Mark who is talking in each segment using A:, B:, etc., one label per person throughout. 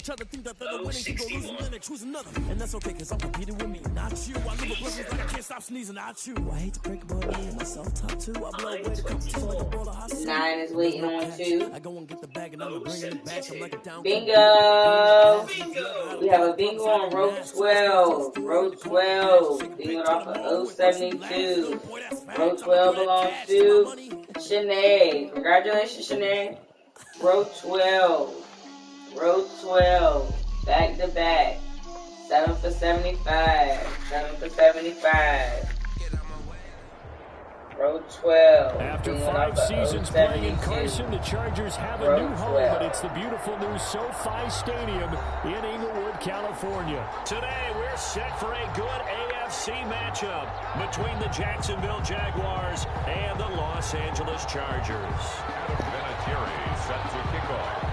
A: try to think that they're winning, keep on losing, then they choose another. And that's okay, cause I'm competing with me, not you. I live a blessing, but I can't stop sneezing, not you. I hate to break about me and myself, top two. I blow away the competition like a ball of hot soup.
B: 9 is waiting on 2.
A: I go and get the bag and I'm bringing it back. I'm like a down.
B: Bingo! We have a bingo on row 12. Row 12. Bingoed off of 072. Row 12 belongs to Shanae. Congratulations, Shanae. Row 12. Row 12. Back to back. 7 for 75. 7 for 75. Row 12.
C: After 5 seasons playing in Carson, the Chargers have a new home, but it's the beautiful new SoFi Stadium in Inglewood, California. Today, we're set for a good AFC matchup between the Jacksonville Jaguars and the Los Angeles Chargers.
D: Adam Vinatieri set to kick off.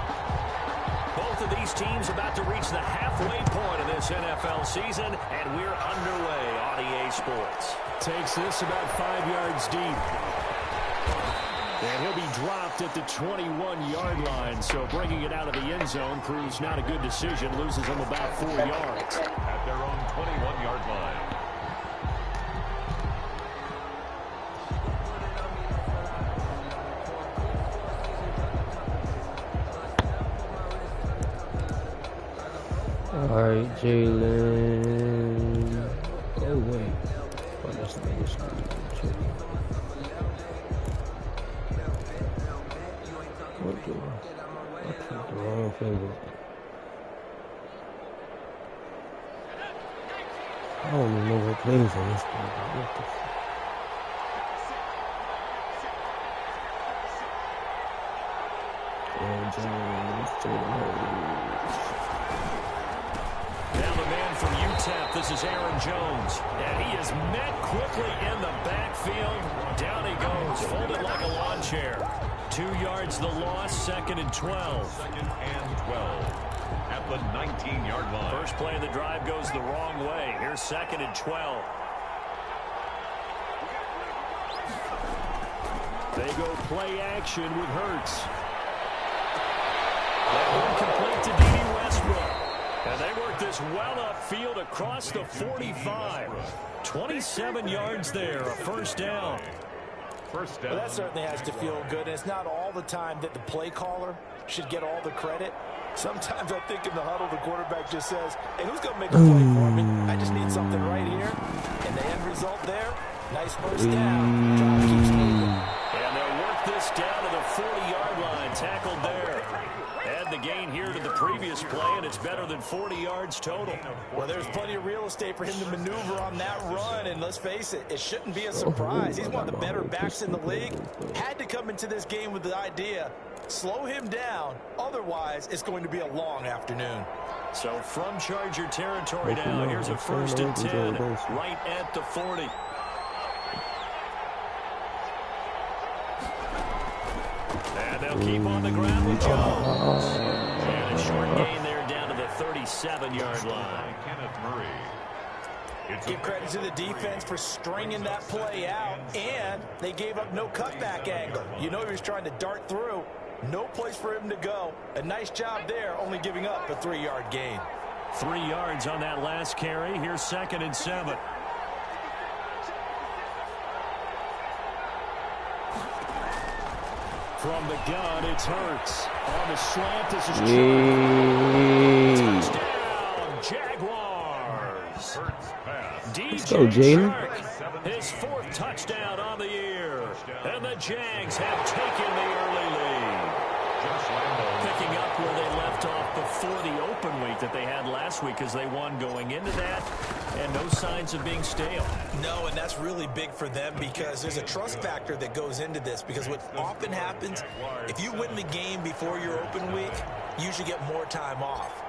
C: Both of these teams about to reach the halfway point of this NFL season, and we're underway on EA Sports. Takes this about 5 yards deep. And he'll be dropped at the 21-yard line, so bringing it out of the end zone proves not a good decision. Loses him about 4 yards.
D: At their own 21-yard line.
E: All right, Jalen. Oh, wait. Oh, that's not this one. What the? I clicked the wrong finger. I don't even know what plays on this one. What the fuck?
C: Now the man from UTEP, this is Aaron Jones. And he is met quickly in the backfield. Down he goes, folded like a lawn chair. 2 yards the loss, 2nd and 12.
D: 2nd and 12 at the 19-yard line.
C: First play of the drive goes the wrong way. Here's 2nd and 12. They go play action with Hurts. That one complete to D.D. Westbrook. And they work this well upfield across the 45. 27 yards there, a first down.
D: First down.
F: Well, that certainly has to feel good. And it's not all the time that the play caller should get all the credit. Sometimes I think in the huddle, the quarterback just says, hey, who's going to make a play for me? I just need something right here. And the end result there, nice first down. Drive keeps moving.
C: And they'll work this down to the 40-yard line. Tackled there. Add the gain here to the previous play, and it's better than 40 yards total.
F: Well, there's plenty of real estate for him to maneuver on that run, and let's face it, it shouldn't be a surprise. He's one of the better backs in the league. Had to come into this game with the idea, slow him down, otherwise it's going to be a long afternoon.
C: So from Charger territory now, here's a 1st and 10 right at the 40. And they'll keep on the ground with Jones. And a short gain there down to the 37-yard line.
D: Kenneth Murray.
F: Give credit to the defense for stringing that play out, and they gave up no cutback angle. You know he was trying to dart through. No place for him to go. A nice job there, only giving up a 3-yard gain.
C: 3 yards on that last carry. Here's 2nd and 7. From the gun, it's Hurts. On the slant, this is touchdown, Jaguars.
E: Let's go, Jalen.
C: His 4th touchdown on the year. And the Jags have taken the early lead. Picking up where they left off before the open week that they had last week as they won going into that. And no signs of being stale.
F: No, and that's really big for them because there's a trust factor that goes into this. Because what often happens, if you win the game before your open week, you usually get more time off.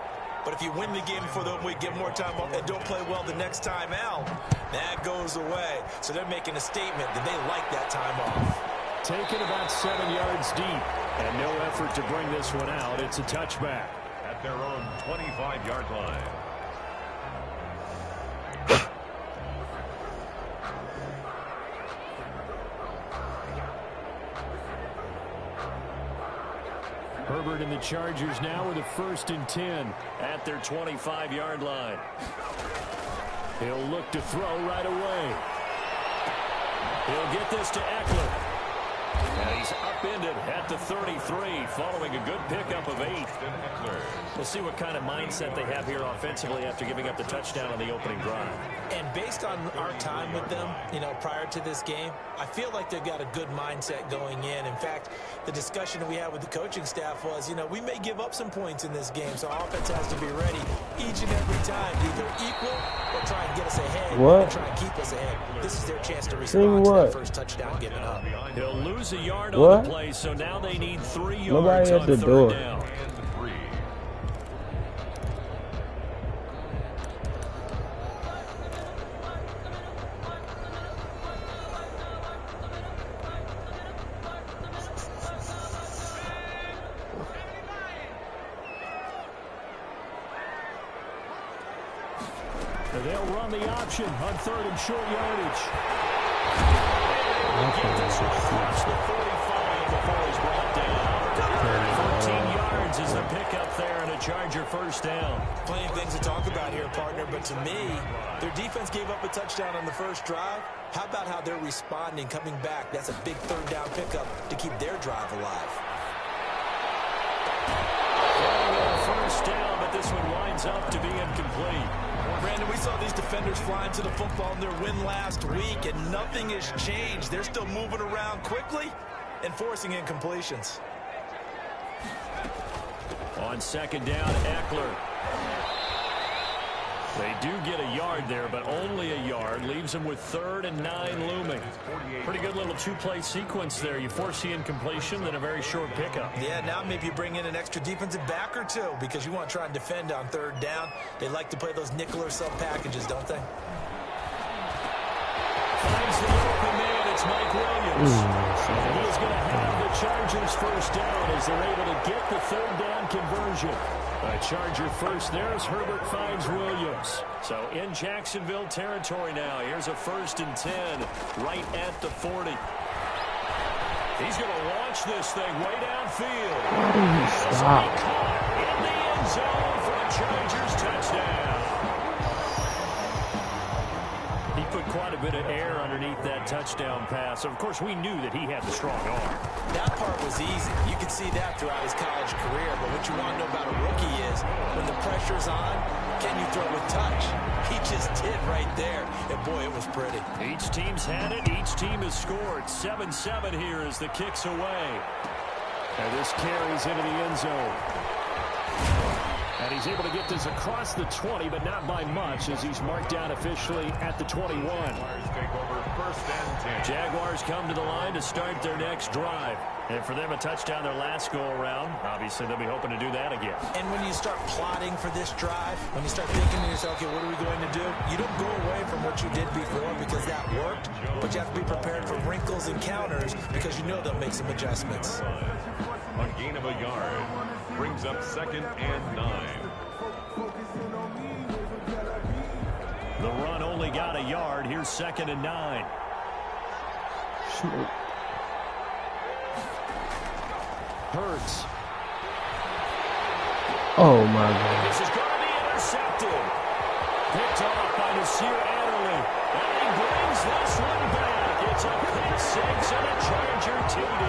F: But if you win the game before the open week, get more time off, and don't play well the next time out, that goes away. So they're making a statement that they like that time off.
C: Taken about 7 yards deep, and no effort to bring this one out. It's a touchback.
D: At their own 25-yard line.
C: Herbert and the Chargers now with a 1st and 10 at their 25-yard line. He'll look to throw right away. He'll get this to Eckler. And he's upended at the 33 following a good pickup of 8. We'll see what kind of mindset they have here offensively after giving up the touchdown on the opening drive.
F: And based on our time with them, prior to this game, I feel like they've got a good mindset going in. In fact, the discussion that we had with the coaching staff was, we may give up some points in this game, so our offense has to be ready each and every time to either equal or try and get us ahead and try and keep us ahead. This is their chance to respond to that first touchdown given up.
C: He'll lose a yard on the play, so now they need 3 yards.
E: Nobody at the door.
C: Down. They'll run the option on 3rd and short yardage. Get this across the 45 before he's brought down. 14 yards is the pickup there and a Charger 1st down.
F: Plenty of things to talk about here, partner, but to me, their defense gave up a touchdown on the first drive. How about how they're responding, coming back? That's a big 3rd down pickup to keep their drive alive.
C: 1st down, but this one winds up to be incomplete.
F: Brandon, we saw these defenders flying to the football in their win last week, and nothing has changed. They're still moving around quickly and forcing incompletions.
C: On 2nd down, Eckler. They do get a yard there, but only a yard. Leaves them with 3rd and 9 looming. Pretty good little 2-play sequence there. You force the incompletion, then a very short pickup.
F: Yeah, now maybe you bring in an extra defensive back or two because you want to try and defend on 3rd down. They like to play those nickel or sub packages, don't they?
C: Finds the open man. It's Mike Williams. And he is going to have the Chargers 1st down as they're able to get the 3rd down conversion. A Charger 1st there as Herbert finds Williams. So in Jacksonville territory now. Here's a 1st and 10 right at the 40. He's going to launch this thing way downfield.
E: Stop.
C: In the end zone for a Chargers touchdown. He put quite a bit of air underneath that touchdown pass. Of course, we knew that he had the strong arm.
F: That part was easy. You could see that throughout his college career. But what you want to know about a rookie is when the pressure's on, can you throw with touch? He just did right there. And, boy, it was pretty.
C: Each team's had it. Each team has scored. 7-7 here as the kick's away. And this carries into the end zone. And he's able to get this across the 20, but not by much as he's marked down officially at the 21. Jaguars come to the line to start their next drive. And for them, a touchdown their last go-around. Obviously, they'll be hoping to do that again.
F: And when you start plotting for this drive, when you start thinking to yourself, okay, what are we going to do? You don't go away from what you did before because that worked, but you have to be prepared for wrinkles and counters because you know they'll make some adjustments.
D: A gain of a yard brings up 2nd and 9.
C: The run only got a yard. Here's 2nd and 9.
E: Shoot.
C: Hurts.
E: Oh, my God.
C: This is going to be intercepted. Picked off by Nasir Adderley. And he brings this one back. It's a pick 6 and a Charger TD.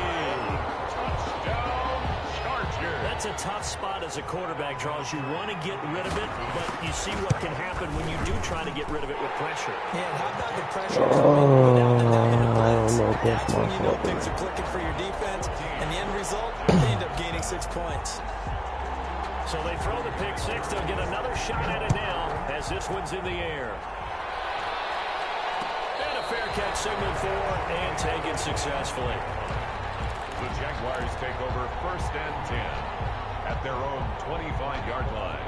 C: That's a tough spot as a quarterback, Charles. You want to get rid of it, but you see what can happen when you do try to get rid of it with pressure.
F: Yeah, and how about the pressure?
E: I don't know if
F: That's
E: that's
F: when
E: my
F: you know
E: fault.
F: things are clicking for your defense, and the end result, they end up gaining 6 points.
C: So they throw the pick 6. They'll get another shot at it now as this one's in the air. And a fair catch signaled for and taken successfully.
D: The Jaguars take over 1st and 10 at their own 25-yard line.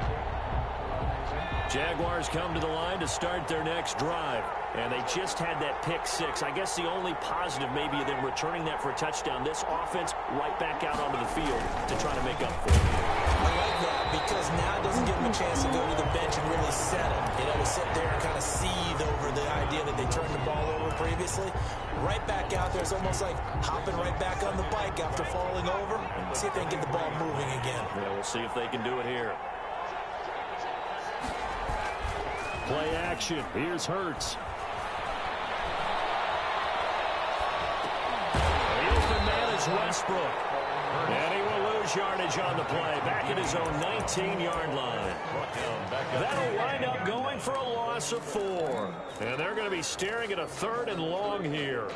C: Jaguars come to the line to start their next drive. And they just had that pick 6. I guess the only positive maybe of them returning that for a touchdown. This offense right back out onto the field to try to make up for it.
F: I like that because now it doesn't give him a chance to go to the bench and really settle. You know, sit there and kind of seethe over the idea that they turned the ball over previously. Right back out there. It's almost like hopping right back on the bike after falling over. See if they can get the ball moving again.
C: Yeah, we'll see if they can do it here. Play action. Here's Hurts. The open man is Westbrook. And he will lose yardage on the play. Back at his own 19-yard line. That'll wind up going for a loss of 4. And they're going to be staring at a 3rd and long here.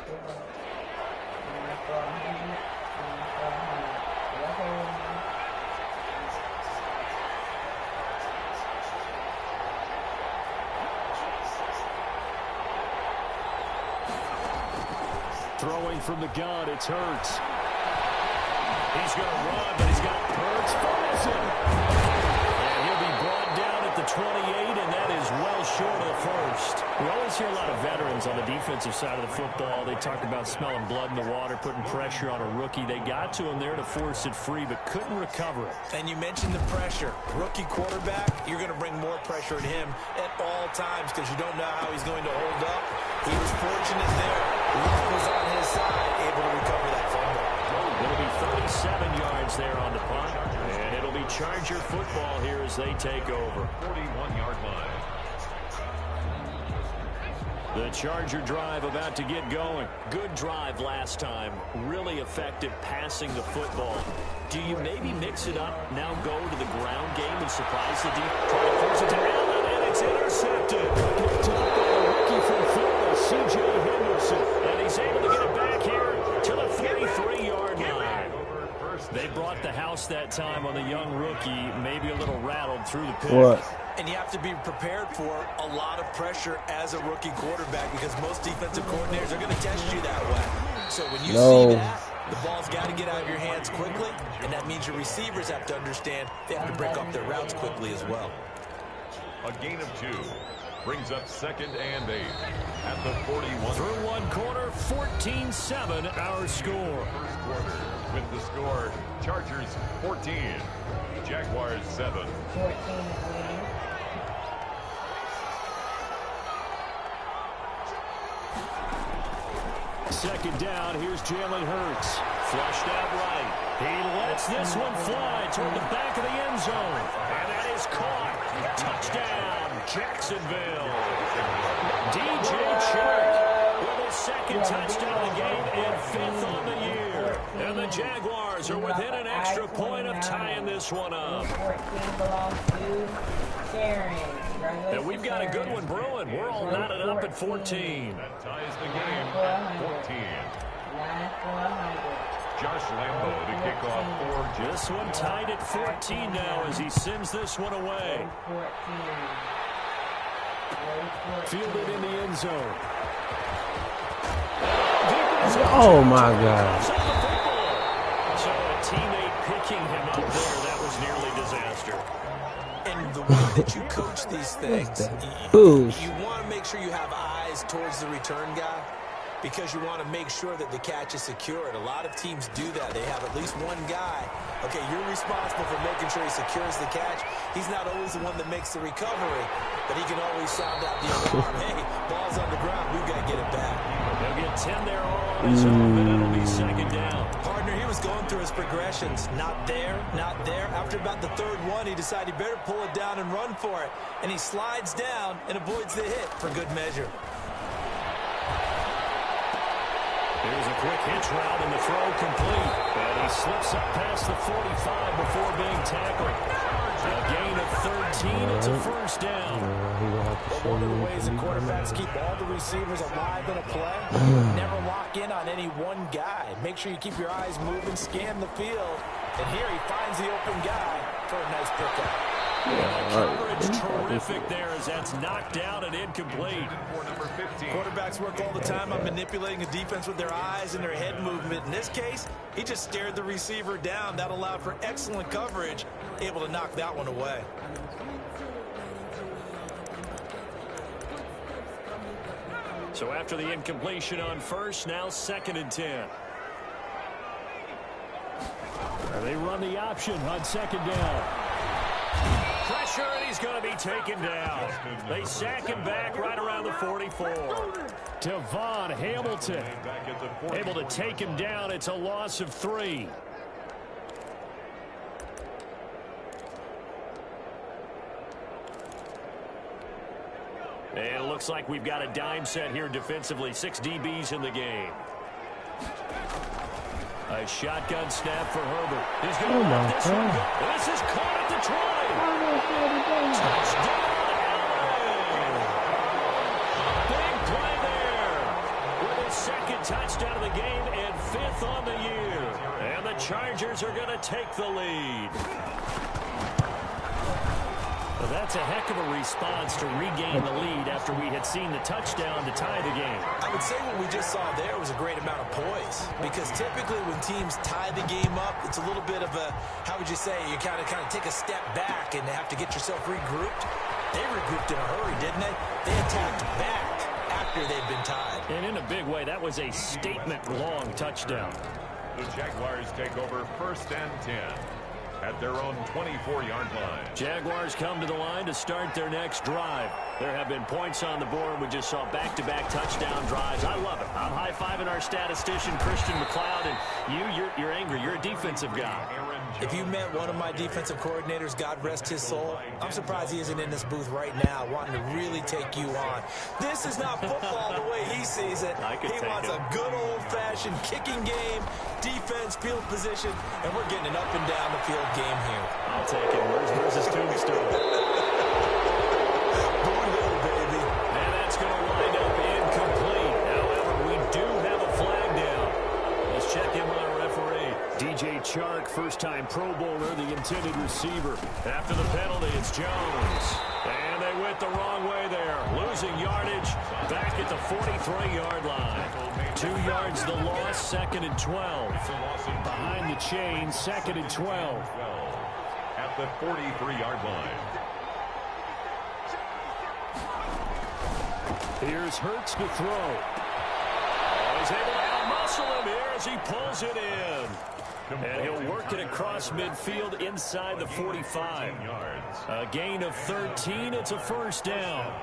C: Throwing from the gun, it's Hurts. He's going to run, but he's got Hurts. Falls him. And he'll be brought down at the 28, and that is well short of the first. We always hear a lot of veterans on the defensive side of the football. They talk about smelling blood in the water, putting pressure on a rookie. They got to him there to force it free, but couldn't recover it.
F: And you mentioned the pressure. Rookie quarterback, you're going to bring more pressure at him at all times because you don't know how he's going to hold up. He was fortunate there. Luck was on his side, able to recover that fumble.
C: It'll be 37 yards there on the punt, and it'll be Charger football here as they take over.
D: 41-yard line.
C: The Charger drive about to get going. Good drive last time. Really effective passing the football. Do you maybe mix it up, now go to the ground game and surprise the deep? Try to force it to Allen, and it's intercepted. Picked up by a rookie from Florida, C.J. Henderson. And he's able to get it back here to the 33-yard line. They brought the house that time on the young rookie, maybe a little rattled through the pick.
E: What?
F: And you have to be prepared for a lot of pressure as a rookie quarterback because most defensive coordinators are going to test you that way. So when you see that, the ball's got to get out of your hands quickly, and that means your receivers have to understand they have to break off their routes quickly as well.
D: A gain of 2 brings up 2nd and 8 at the 41.
C: Through one quarter, 14-7 our score.
D: First quarter with the score Chargers 14, Jaguars 7.
B: 14.
C: Second down, here's Jalen Hurts. Flushed out right. He lets this one fly toward the back of the end zone. And that is caught. Touchdown, Jacksonville. DJ Chark with his 2nd touchdown of the game and 5th on the year. And the Jaguars are within an extra point of tying this one up.
B: 14 belongs to Sharon.
C: And we've got a good one brewing. We're all knotted up at 14.
D: That ties the game at 14.
B: 9-400.
D: Josh Lambo to kick off 4.
C: This one tied at 14 now as he sends this one away.
B: 14.
C: Fielded in the end zone.
E: Oh, my God.
C: So a teammate picking him up there. That was nearly disaster.
F: And the way that you coach these things, you want to make sure you have eyes towards the return guy because you want to make sure that the catch is secured. A lot of teams do that. They have at least one guy. Okay, you're responsible for making sure he secures the catch. He's not always the one that makes the recovery, but he can always sound out the alarm. Hey, ball's on the ground. We've got to get it back.
C: He'll get 10 there all on his own, and it'll be 2nd down.
F: Partner, he was going through his progressions. Not there, not there. After about the 3rd one, he decided he better pull it down and run for it. And he slides down and avoids the hit for good measure.
C: Here's a quick hitch route and the throw complete. And he slips up past the 45 before being tackled. A gain of 13. It's a 1st down.
F: One of the ways the quarterbacks keep all the receivers alive in a play, never lock in on any one guy. Make sure you keep your eyes moving, scan the field. And here he finds the open guy for a nice pickup.
C: Coverage terrific there as that's knocked down and incomplete.
F: Quarterbacks work all the time on manipulating the defense with their eyes and their head movement. In this case, he just stared the receiver down. That allowed for excellent coverage, able to knock that one away.
C: So after the incompletion on 1st, now 2nd and 10. They run the option on second down. Pressure, and he's going to be taken down. They sack him back right around the 44. Devon Hamilton able to take him down. It's a loss of 3. And it looks like we've got a dime set here defensively. 6 DBs in the game. A shotgun snap for Herbert. He's going to let this one go. This is caught at the 20. Touchdown, LA. Big play there. With his second touchdown of the game and 5th on the year. And the Chargers are going to take the lead. Well, that's a heck of a response to regain the lead after we had seen the touchdown to tie the game.
F: I would say what we just saw there was a great amount of poise, because typically when teams tie the game up, it's a little bit of a, how would you say, you kind of take a step back and have to get yourself regrouped. They regrouped in a hurry, didn't they? They attacked back after they'd been tied.
C: And in a big way, that was a statement-long touchdown.
D: The Jaguars take over 1st and 10. At their own 24-yard line.
C: Jaguars come to the line to start their next drive. There have been points on the board. We just saw back-to-back touchdown drives. I love it. I'm high-fiving our statistician, Christian McLeod, and you're angry. You're a defensive guy.
F: If you met one of my defensive coordinators, God rest his soul, I'm surprised he isn't in this booth right now wanting to really take you on. This is not football the way he sees it. He wants a good old-fashioned kicking game, defense, field position, and we're getting an up and down the field game here.
C: I'll take it. Where's his tombstone?
F: Boot hill, baby.
C: And that's going to wind up incomplete. However, we do have a flag down. Let's check in with our referee. DJ Chark, first-time Pro Bowler, the intended receiver. After the penalty, it's Jones. And they went the wrong way there. Losing yardage back at the 43-yard line. 2 yards the loss, 2nd and 12. Behind the chain, 2nd and 12.
D: At the 43-yard line.
C: Here's Hurts to throw. Oh, he's able to out-muscle him here as he pulls it in. And he'll work it across midfield inside the 45. A gain of 13. It's a first down.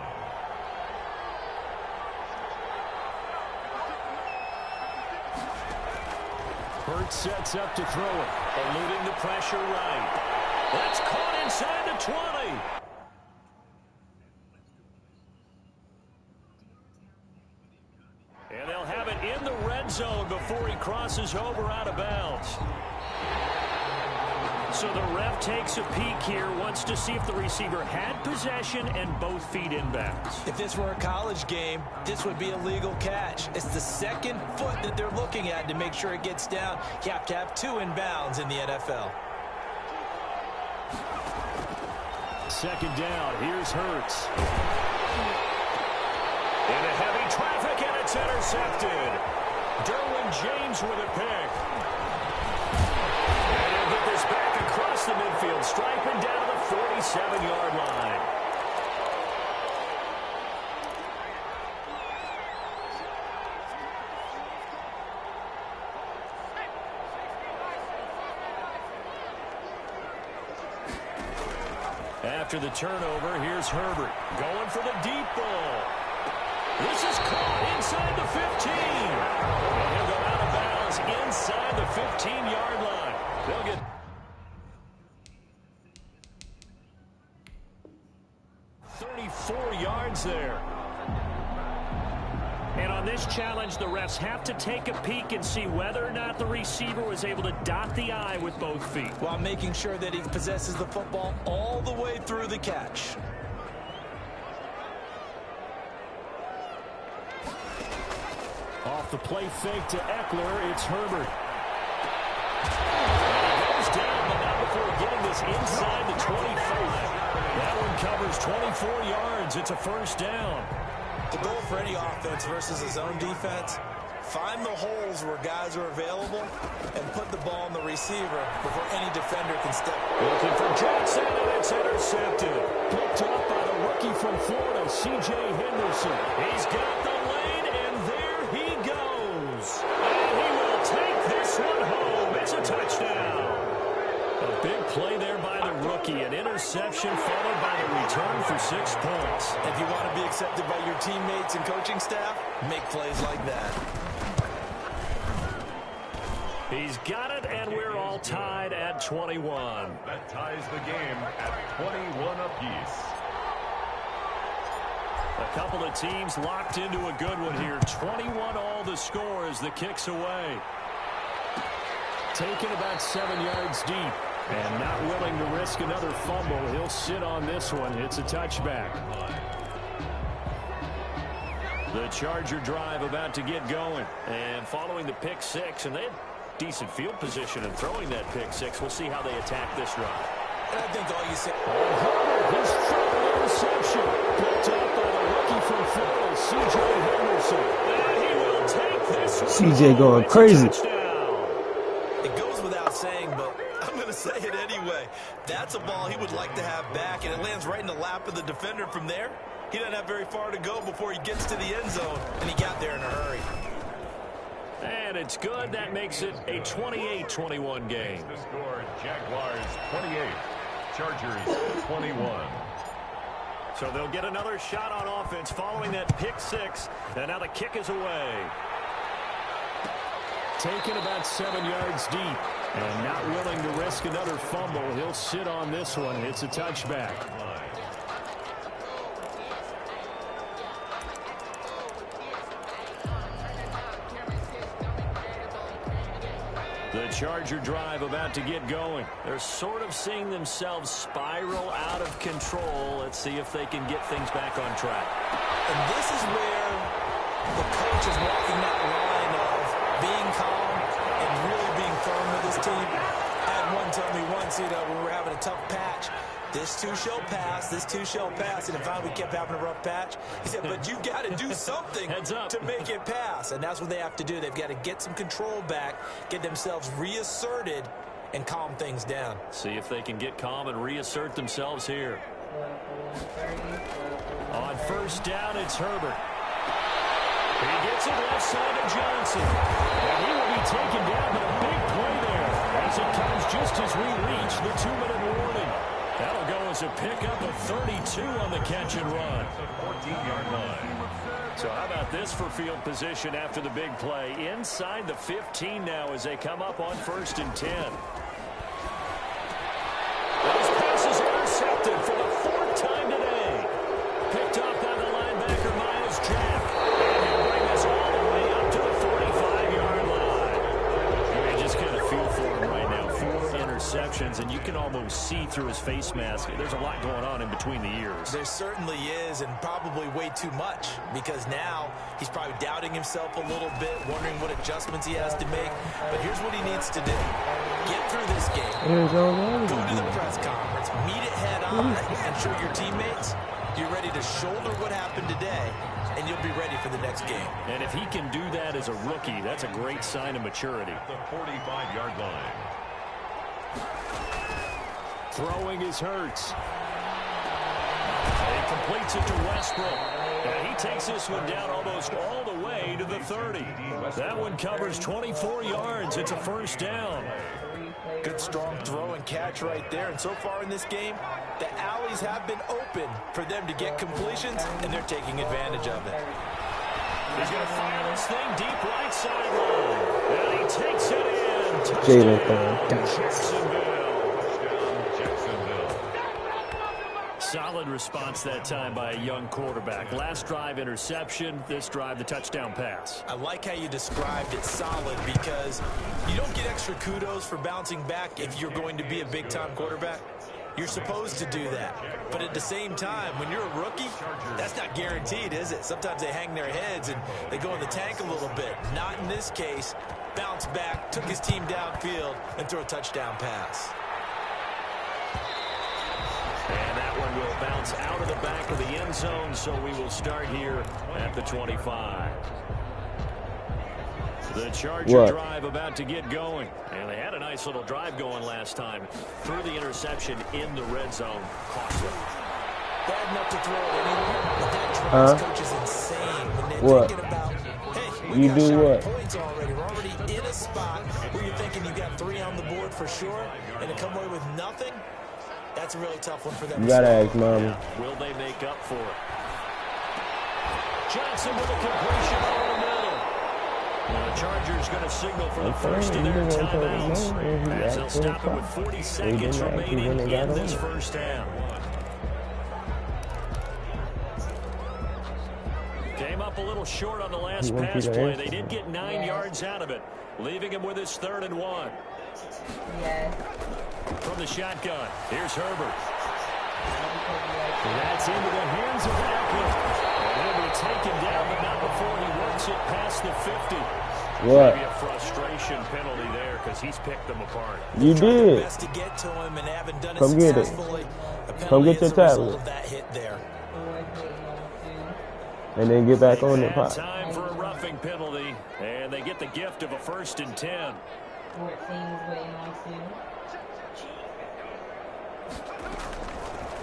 C: Hurts sets up to throw it. Eluding the pressure right. That's caught inside the 20. And they'll have it in the red zone before he crosses over out of bounds. So the ref takes a peek here, wants to see if the receiver had possession and both feet inbounds.
F: If this were a college game, this would be a legal catch. It's the second foot that they're looking at to make sure it gets down. You have to have 2 inbounds in the NFL.
C: Second down, here's Hurts. Into heavy traffic, and it's intercepted. Derwin James with a pick. And he'll get this back across the midfield, striping down to the 47-yard line. After the turnover, here's Herbert going for the deep ball. This is caught inside the 15. And he'll go out of bounds inside the 15-yard line. They'll get 34 yards there. And on this challenge, the refs have to take a peek and see whether or not the receiver was able to dot the I with both feet,
F: while making sure that he possesses the football all the way through the catch.
C: Off the play fake to Eckler, it's Herbert. And he goes down, but not before getting this inside the 25. That one covers 24 yards. It's a first down.
F: The goal for any offense versus his own defense, find the holes where guys are available and put the ball on the receiver before any defender can step.
C: Looking for Jackson, and it's intercepted. Picked up by the rookie from Florida, C.J. Henderson. He's got the lane, and there he goes. And he will take this one home. It's a touchdown. Pookie, an interception followed by the return for 6 points.
F: If you want to be accepted by your teammates and coaching staff, make plays like that.
C: He's got it, and we're all tied at 21.
D: That ties the game at 21 apiece.
C: A couple of teams locked into a good one here. 21 all the score as the kick's away. Taken about 7 yards deep. And not willing to risk another fumble. He'll sit on this one. It's a touchback. The Charger drive about to get going. And following the pick six, and they had decent field position in throwing that pick six. We'll see how they attack this drive.
F: And I think all you say...
C: His third interception. Picked up by the rookie from Florida, C.J. Henderson. And he will take this one.
E: C.J. going crazy.
F: It goes without saying, but I'm going to say it anyway. That's a ball he would like to have back, and it lands right in the lap of the defender from there. He doesn't have very far to go before he gets to the end zone, and he got there in a hurry.
C: And it's good. That makes it a 28-21 game.
D: The score, Jaguars 28, Chargers 21.
C: So they'll get another shot on offense following that pick six, and now the kick is away. Taken about 7 yards deep, and not willing to risk another fumble. He'll sit on this one. It's a touchback. The Charger drive about to get going. They're sort of seeing themselves spiral out of control. Let's see if they can get things back on track.
F: And this is where the coach is walking that line of being calm and really being firm with his team. I had one tell me once, when we were having a tough patch, this too shall pass, this too shall pass. And finally we kept having a rough patch. He said, but you got to do something to make it pass. And that's what they have to do. They've got to get some control back, get themselves reasserted, and calm things down.
C: See if they can get calm and reassert themselves here. On first down, it's Herbert. He gets it left side of Johnson. And he will be taken down, but a big play there as it comes just as we reach the 2-minute warning. That'll go as a pickup of 32 on the catch and run.
D: 14-yard line.
C: So how about this for field position after the big play? Inside the 15 now as they come up on 1st and 10. Those passes intercepted for the 4th time today. Picked up by the linebacker, Miles Jack. And he'll bring us all the way up to the 45-yard line. You just kind of feel for him right now. 4 interceptions, and you can almost see through his face mask. There's a lot going on in between the ears.
F: There certainly is, and probably way too much, because now he's probably doubting himself a little bit, wondering what adjustments he has to make. But here's what he needs to do. Get through this game. Go to the press conference. Meet it head on and show your teammates you're ready to shoulder what happened today, and you'll be ready for the next game.
C: And if he can do that as a rookie, that's a great sign of maturity.
D: The 45-yard line.
C: Throwing is Hurts. He completes it to Westbrook. And he takes this one down almost all the way to the 30. That one covers 24 yards. It's a first down.
F: Good strong throw and catch right there. And so far in this game, the alleys have been open for them to get completions, and they're taking advantage of it.
C: He's going to fire this thing deep right sideline. And he takes it in.
E: Jalen,
C: Jacksonville.
D: Jacksonville.
C: Solid response that time by a young quarterback. Last drive, interception. This drive, the touchdown pass.
F: I like how you described it solid, because you don't get extra kudos for bouncing back if you're going to be a big-time quarterback. You're supposed to do that. But at the same time, when you're a rookie, that's not guaranteed, is it? Sometimes they hang their heads and they go in the tank a little bit. Not in this case. Bounced back, took his team downfield, and threw a touchdown pass.
C: And that one will bounce out of the back of the end zone, so we will start here at the 25. The Charger drive about to get going. And they had a nice little drive going last time. Threw the interception in the red zone. Costly.
F: Bad enough to throw it anywhere, but that drives coaches insane when they're thinking about, hey, we got shot points already. We're already in a spot where you're thinking you got 3 on the board for sure, and to come away with nothing, That's a really tough one for them.
E: You gotta ask Mama.
C: Yeah. Will they make up for it? Johnson with a completion over the middle. The Chargers going to signal for the first of their timeouts as they'll stop it with 40 seconds remaining in this first half. Came up a little short on the last pass play. They did get 9 yards out of it, leaving him with his 3rd and 1.
B: Yes.
C: From the shotgun, here's Herbert. That's into the hands of Ackland. Able to take him down, but not before he works it past the 50.
E: What?
C: Maybe a frustration penalty there because he's picked them apart.
E: You did.
F: Best to get to him and haven't done it
E: Come get it.
F: successfully.
E: Come get your tablet.
F: Of that hit there.
E: And then get back on the pot.
C: Time for a roughing penalty, and they get the gift of a 1st and 10.
B: 14 is waiting on 2.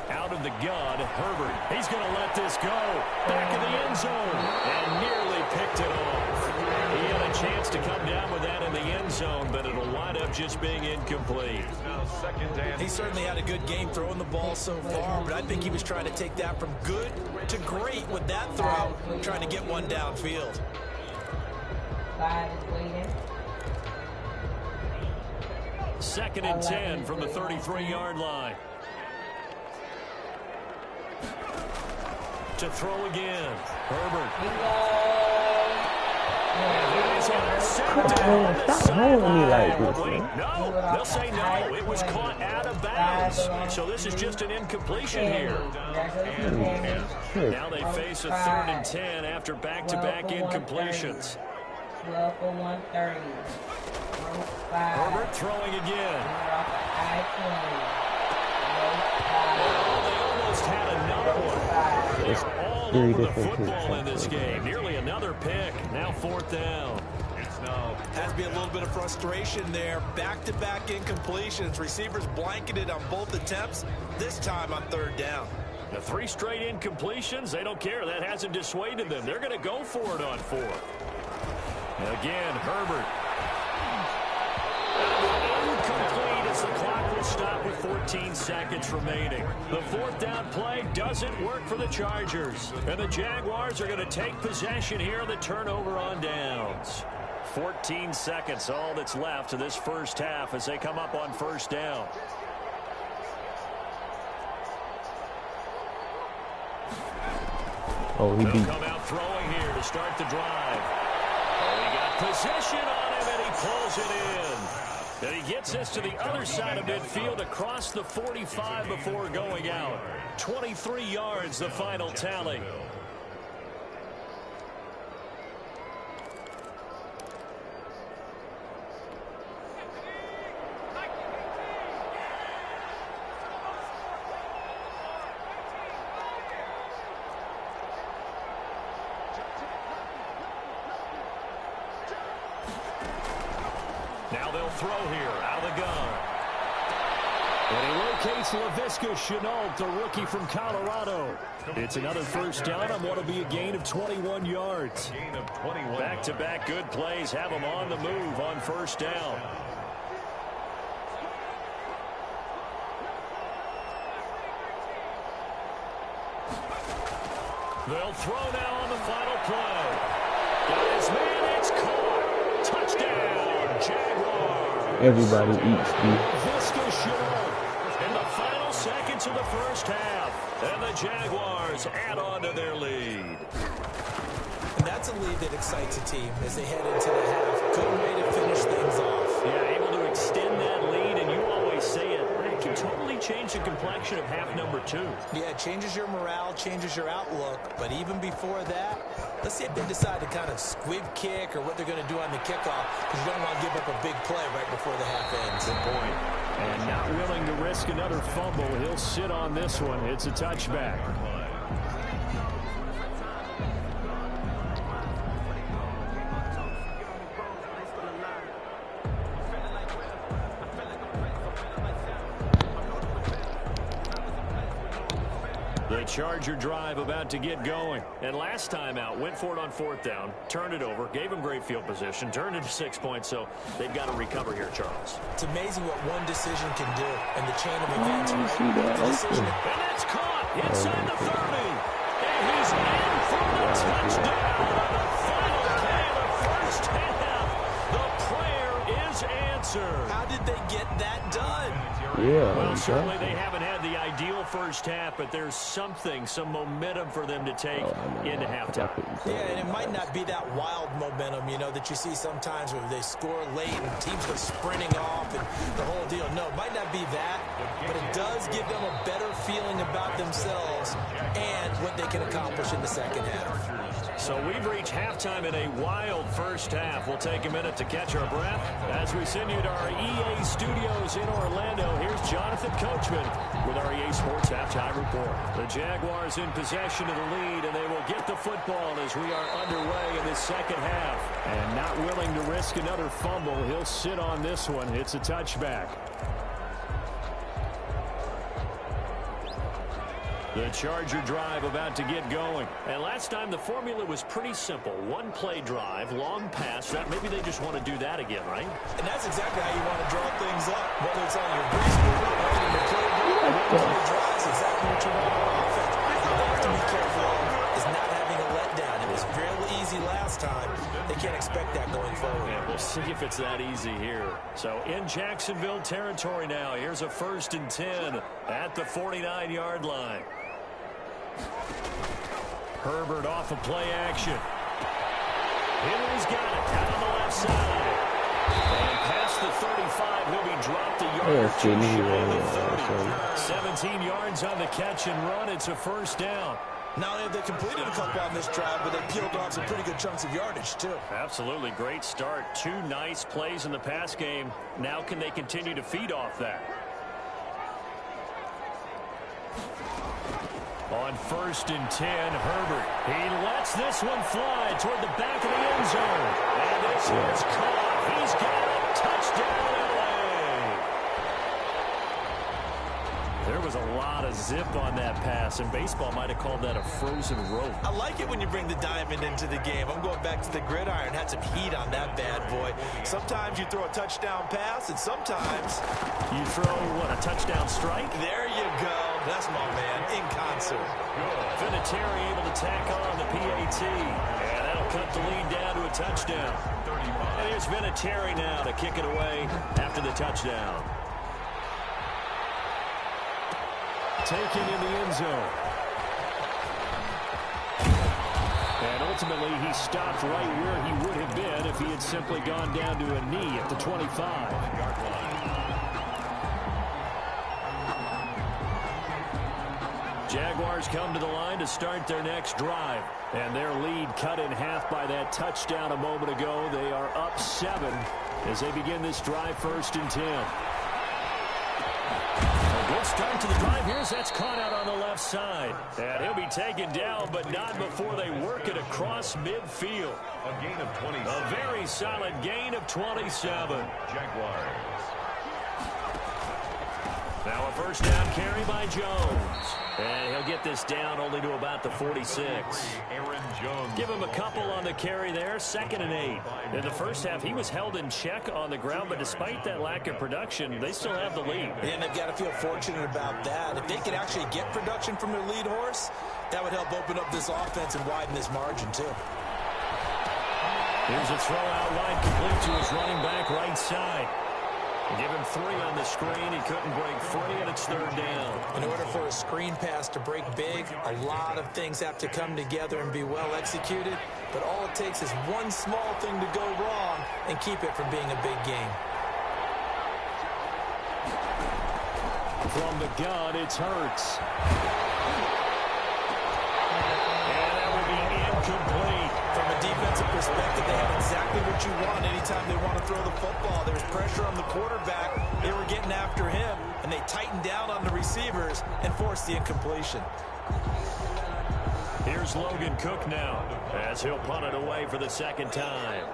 C: Out of the gun, Herbert. He's going to let this go. Back in the end zone. And nearly picked it off. He had a chance to come down with that in the end zone, but it'll wind up just being incomplete.
F: He certainly had a good game throwing the ball so far, but I think he was trying to take that from good to great with that throw, trying to get one downfield.
B: 5 is waiting.
C: 2nd and 10 from the 33-yard line. To throw again. Herbert.
E: Stop holding me like this, man.
C: No, they'll say no. It was caught out of bounds. So this is just an incompletion here. Now they face a 3rd and 10 after back-to-back incompletions.
B: 12 for 130.
C: Herbert throwing again. They almost had another one. They're all over the football in this game. Nearly another pick. Now 4th down.
F: Has to be a little bit of frustration there. Back-to-back incompletions. Receivers blanketed on both attempts. This time on 3rd down.
C: The 3 straight incompletions, they don't care. That hasn't dissuaded them. They're going to go for it on 4th. Again, Herbert. Incomplete as the clock will stop with 14 seconds remaining. The 4th down play doesn't work for the Chargers. And the Jaguars are going to take possession here on the turnover on downs. 14 seconds, all that's left of this first half as they come up on 1st down.
E: Oh, he beat.
C: He'll come out throwing here to start the drive. Oh, he got possession on him, and he pulls it in. And he gets this to the other side of midfield across the 45 before going out. 23 yards, the final tally. Now they'll throw here out of the gun. And he locates LaVisca Chenault, the rookie from Colorado. It's another 1st down on what will be a gain of 21 yards. Back-to-back good plays have him on the move on 1st down. They'll throw now on the final play. Got his man, it's caught. Touchdown, Jaguars.
E: Everybody eats beef.
C: Visca Chenault in the final seconds of the first half. And the Jaguars add on to their lead.
F: And that's a lead that excites a team as they head into the half. Good way to finish things off.
C: Yeah, able to extend that lead, and you always say it can totally change the complexion of half number 2.
F: Yeah, it changes your morale, changes your outlook. But even before that, let's see if they decide to kind of squib kick or what they're going to do on the kickoff, because you don't want to give up a big play right before the half ends.
C: Good point. And not willing to risk another fumble. He'll sit on this one. It's a touchback. The Charger drive about to get going. And last time out, went for it on 4th down, turned it over, gave them great field position, turned it to 6 points, so they've got to recover here, Charles.
F: It's amazing what one decision can do in the chain of events.
E: You see that?
C: And that's caught inside the 30. And he's in for the touchdown. The final play of the first half. The prayer is answered.
F: How did they get that done?
E: Yeah.
C: Well, certainly they haven't had the ideal first half, but there's some momentum for them to take into halftime.
F: Yeah, and it might not be that wild momentum, you know, that you see sometimes where they score late and teams go sprinting off and the whole deal. No, it might not be that, but it does give them a better feeling about themselves and what they can accomplish in the second half.
C: So we've reached halftime in a wild first half. We'll take a minute to catch our breath as we send you to our EA studios in Orlando. Here's Jonathan Coachman with our EA Sports Halftime Report. The Jaguars in possession of the lead, and they will get the football as we are underway in this second half. And not willing to risk another fumble, he'll sit on this one. It's a touchback. The Charger drive about to get going. And last time the formula was pretty simple. One play drive, long pass. Maybe they just want to do that again, right?
F: And that's exactly how you want to draw things up. Whether it's on your breeze movement or on your play drive is exactly what you want on offense. What they have to be careful of is not having a letdown. It was fairly easy last time. They can't expect that going forward.
C: Yeah, we'll see if it's that easy here. So in Jacksonville territory now. Here's a 1st and 10 at the 49-yard line. Herbert off of play action. Henry's got it out on the left side. And past the 35, he'll be dropped a yard or two shy of the 30. 17 yards on the catch and run. It's a 1st down.
F: Not only have they completed a couple on this drive, but they peeled off some pretty good chunks of yardage, too.
C: Absolutely. Great start. 2 nice plays in the pass game. Now can they continue to feed off that? On 1st and 10, Herbert. He lets this one fly toward the back of the end zone. And this one's caught. He's got it. Touchdown, LA. There was a lot of zip on that pass, and baseball might have called that a frozen rope.
F: I like it when you bring the diamond into the game. I'm going back to the gridiron. Had some heat on that bad boy. Sometimes you throw a touchdown pass, and sometimes
C: you throw, a touchdown strike?
F: There you go. That's my man, in concert.
C: Vinatieri able to tack on the PAT. And that'll cut the lead down to a touchdown. And here's Vinatieri now to kick it away after the touchdown. Taken in the end zone. And ultimately, he stopped right where he would have been if he had simply gone down to a knee at the 25-yard line. Jaguars come to the line to start their next drive. And their lead cut in half by that touchdown a moment ago. They are up 7 as they begin this drive 1st and 10. A good start to the drive. Here's that's caught out on the left side. And he'll be taken down, but not before they work it across midfield.
D: A gain of 27.
C: A very solid gain of 27.
D: Jaguars.
C: Now a 1st down carry by Jones. And he'll get this down only to about the 46.
D: Aaron Jones.
C: Give him a couple on the carry there. 2nd and 8. In the first half, he was held in check on the ground, but despite that lack of production, they still have the lead.
F: And they've got to feel fortunate about that. If they could actually get production from their lead horse, that would help open up this offense and widen this margin, too.
C: Here's a throw out wide, complete to his running back right side. Give him 3 on the screen. He couldn't break free, and it's 3rd down.
F: In order for a screen pass to break big, a lot of things have to come together and be well executed. But all it takes is one small thing to go wrong and keep it from being a big game.
C: From the gun, it's Hurts. And that will be incomplete.
F: From a defensive perspective, they have exactly what you want anytime they want to throw the football. There's pressure on the quarterback. They were getting after him, and they tightened down on the receivers and forced the incompletion.
C: Here's Logan Cook now as he'll punt it away for the 2nd time.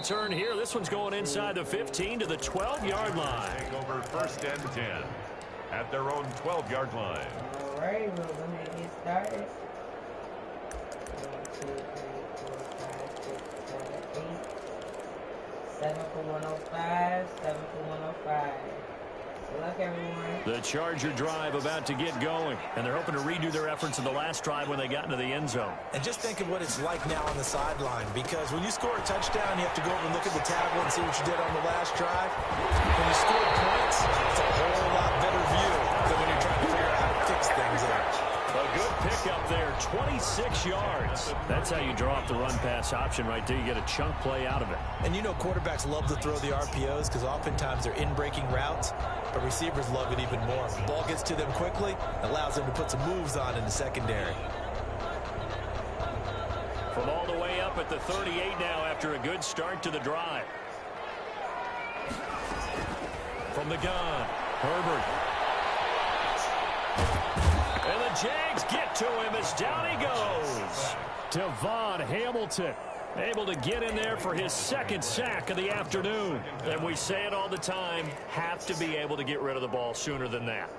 C: return here. This one's going inside the 15 to the 12-yard line.
D: Take over 1st and 10 at their own 12-yard line.
B: All right, well, let me get started. 1, 2, 3, 4, 5, 6, 7, 8. 7 for 105, 7 for 105. Good luck, everyone.
C: The Charger drive about to get going, and they're hoping to redo their efforts in the last drive when they got into the end zone.
F: And just think of what it's like now on the sideline, because when you score a touchdown, you have to go over and look at the tablet and see what you did on the last drive. When you score points, it's a whole lot better view than when you're trying to figure out how to fix things out.
C: A good pickup there, 26 yards. That's how you draw up the run-pass option right there. You get a chunk play out of it.
F: And you know quarterbacks love to throw the RPOs because oftentimes they're in-breaking routes, but receivers love it even more. The ball gets to them quickly, allows them to put some moves on in the secondary.
C: From all the way up at the 38 now after a good start to the drive. From the gun, Herbert. And the Jags get to him as down he goes. Devon Hamilton able to get in there for his 2nd sack of the afternoon. And we say it all the time, have to be able to get rid of the ball sooner than that.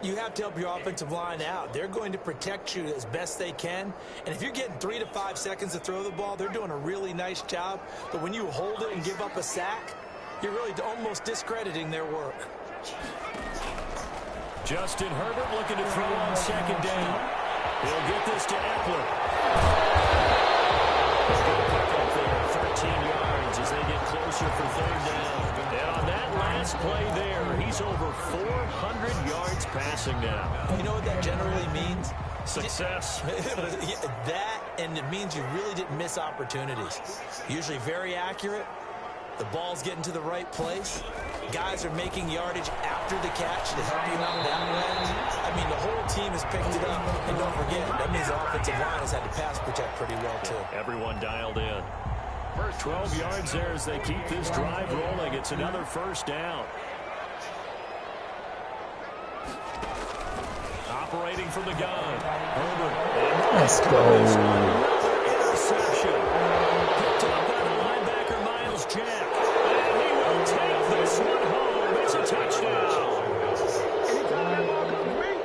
F: You have to help your offensive line out. They're going to protect you as best they can. And if you're getting 3 to 5 seconds to throw the ball, they're doing a really nice job. But when you hold it and give up a sack, you're really almost discrediting their work.
C: Justin Herbert looking to throw on 2nd down. He'll get this to Eckler. Good pick up there, 13 yards as they get closer for 3rd down. And on that last play there, he's over 400 yards passing now.
F: You know what that generally means?
C: Success.
F: That, and it means you really didn't miss opportunities. Usually very accurate. The ball's getting to the right place. Guys are making yardage after the catch to help you out that way. I mean, the whole team has picked it up. And don't forget, that means the offensive line has had to pass protect pretty well, too.
C: Everyone dialed in. 12 yards there as they keep this drive rolling. It's another 1st down. Operating from the gun. Herbert.
E: Let's go.
C: Interception. Picked up by the linebacker, Miles Jack. And he will take this one home. It's a touchdown.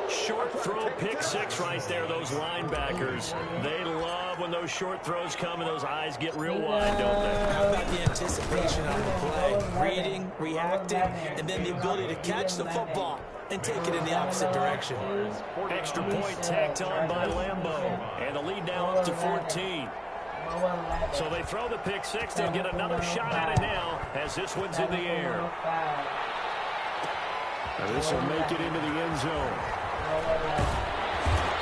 C: Short throw, pick 6 right there. Those linebackers, they love when those short throws come and those eyes get real wide, don't they?
F: How about the anticipation on the play? Reading, reacting, and then the ability to catch the football and take it in the opposite direction.
C: Extra point tacked on by Lambeau. And the lead now up to 14. So they throw the pick 6. They'll get another shot at it now as this one's in the air. Now this will make it into the end zone.